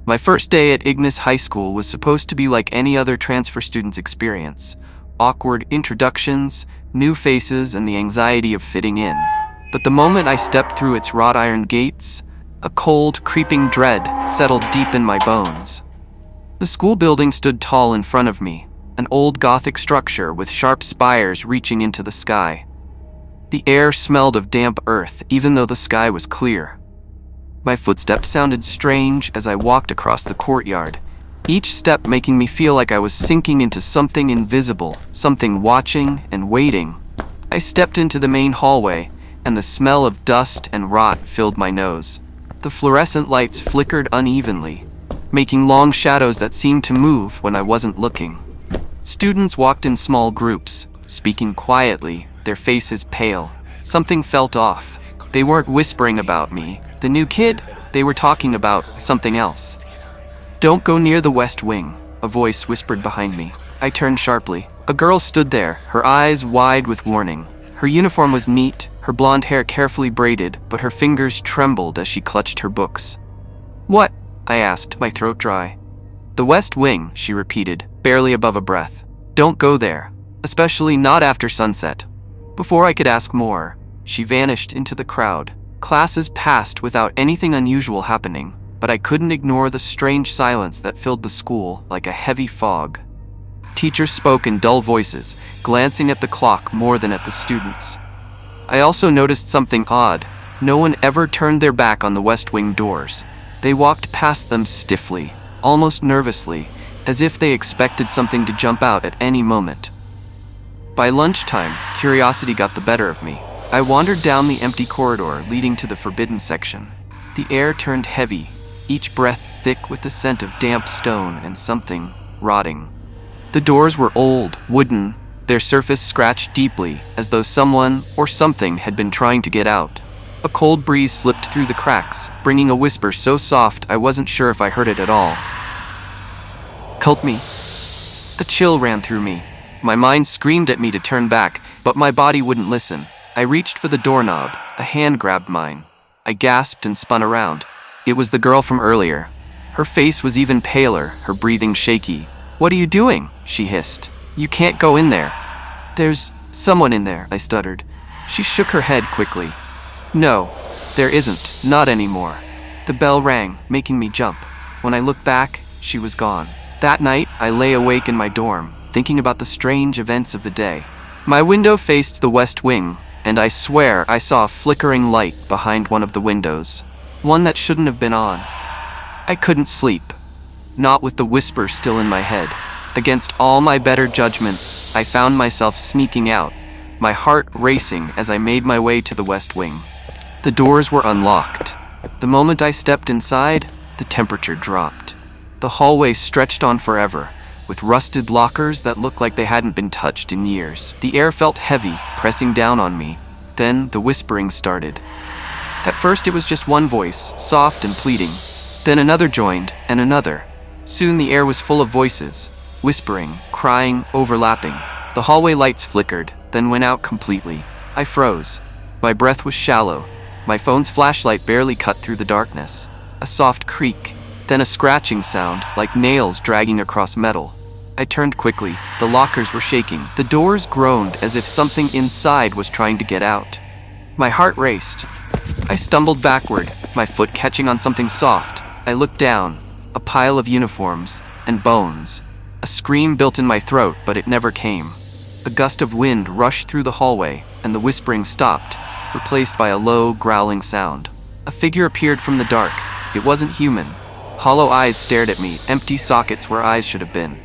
My first day at Ignis High School was supposed to be like any other transfer student's experience. Awkward introductions, new faces, and the anxiety of fitting in. But the moment I stepped through its wrought iron gates, a cold, creeping dread settled deep in my bones. The school building stood tall in front of me, an old Gothic structure with sharp spires reaching into the sky. The air smelled of damp earth, even though the sky was clear. My footsteps sounded strange as I walked across the courtyard, each step making me feel like I was sinking into something invisible, something watching and waiting. I stepped into the main hallway, and the smell of dust and rot filled my nose. The fluorescent lights flickered unevenly, making long shadows that seemed to move when I wasn't looking. Students walked in small groups, speaking quietly, their faces pale. Something felt off. They weren't whispering about me, the new kid. They were talking about something else. "Don't go near the west wing," a voice whispered behind me. I turned sharply. A girl stood there, her eyes wide with warning. Her uniform was neat, her blonde hair carefully braided, but her fingers trembled as she clutched her books. "What?" I asked, my throat dry. "The west wing," she repeated, barely above a breath. "Don't go there, especially not after sunset." Before I could ask more, she vanished into the crowd. Classes passed without anything unusual happening, but I couldn't ignore the strange silence that filled the school like a heavy fog. Teachers spoke in dull voices, glancing at the clock more than at the students. I also noticed something odd. No one ever turned their back on the West Wing doors. They walked past them stiffly, almost nervously, as if they expected something to jump out at any moment. By lunchtime, curiosity got the better of me. I wandered down the empty corridor leading to the forbidden section. The air turned heavy, each breath thick with the scent of damp stone and something rotting. The doors were old, wooden, their surface scratched deeply, as though someone or something had been trying to get out. A cold breeze slipped through the cracks, bringing a whisper so soft I wasn't sure if I heard it at all. "Help me." A chill ran through me. My mind screamed at me to turn back, but my body wouldn't listen. I reached for the doorknob. A hand grabbed mine. I gasped and spun around. It was the girl from earlier. Her face was even paler, her breathing shaky. "What are you doing?" she hissed. "You can't go in there." "There's someone in there," I stuttered. She shook her head quickly. "No, there isn't, not anymore." The bell rang, making me jump. When I looked back, she was gone. That night, I lay awake in my dorm, thinking about the strange events of the day. My window faced the west wing, and I swear I saw a flickering light behind one of the windows. One that shouldn't have been on. I couldn't sleep. Not with the whisper still in my head. Against all my better judgment, I found myself sneaking out, my heart racing as I made my way to the west wing. The doors were unlocked. The moment I stepped inside, the temperature dropped. The hallway stretched on forever, with rusted lockers that looked like they hadn't been touched in years. The air felt heavy, pressing down on me. Then the whispering started. At first it was just one voice, soft and pleading. Then another joined, and another. Soon the air was full of voices, whispering, crying, overlapping. The hallway lights flickered, then went out completely. I froze. My breath was shallow. My phone's flashlight barely cut through the darkness. A soft creak, then a scratching sound, like nails dragging across metal. I turned quickly. The lockers were shaking. The doors groaned as if something inside was trying to get out. My heart raced. I stumbled backward, my foot catching on something soft. I looked down. A pile of uniforms and bones. A scream built in my throat, but it never came. A gust of wind rushed through the hallway, and the whispering stopped, replaced by a low, growling sound. A figure appeared from the dark. It wasn't human. Hollow eyes stared at me, empty sockets where eyes should have been.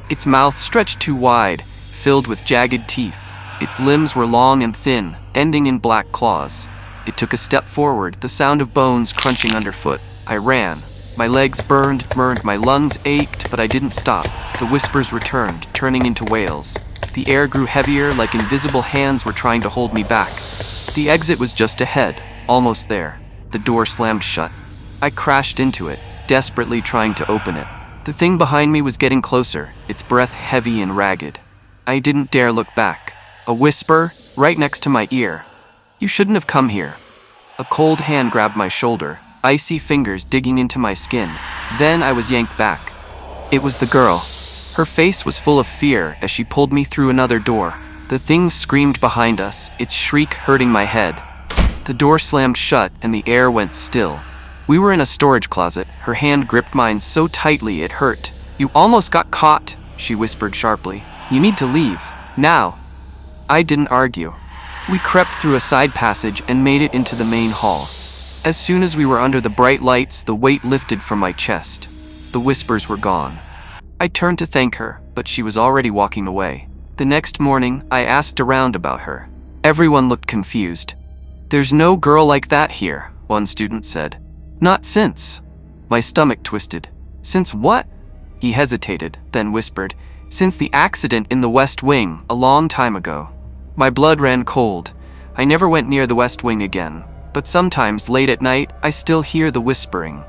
Its mouth stretched too wide, filled with jagged teeth. Its limbs were long and thin, ending in black claws. It took a step forward, the sound of bones crunching underfoot. I ran. My legs burned, my lungs ached, but I didn't stop. The whispers returned, turning into wails. The air grew heavier, like invisible hands were trying to hold me back. The exit was just ahead, almost there. The door slammed shut. I crashed into it, desperately trying to open it. The thing behind me was getting closer, its breath heavy and ragged. I didn't dare look back. A whisper, right next to my ear. "You shouldn't have come here." A cold hand grabbed my shoulder, icy fingers digging into my skin. Then I was yanked back. It was the girl. Her face was full of fear as she pulled me through another door. The thing screamed behind us, its shriek hurting my head. The door slammed shut and the air went still. We were in a storage closet. Her hand gripped mine so tightly it hurt. "You almost got caught," she whispered sharply. "You need to leave. Now." I didn't argue. We crept through a side passage and made it into the main hall. As soon as we were under the bright lights, the weight lifted from my chest. The whispers were gone. I turned to thank her, but she was already walking away. The next morning, I asked around about her. Everyone looked confused. "There's no girl like that here," one student said. "Not since." My stomach twisted. "Since what?" He hesitated, then whispered, "Since the accident in the West Wing, a long time ago." My blood ran cold. I never went near the West Wing again, but sometimes late at night, I still hear the whispering.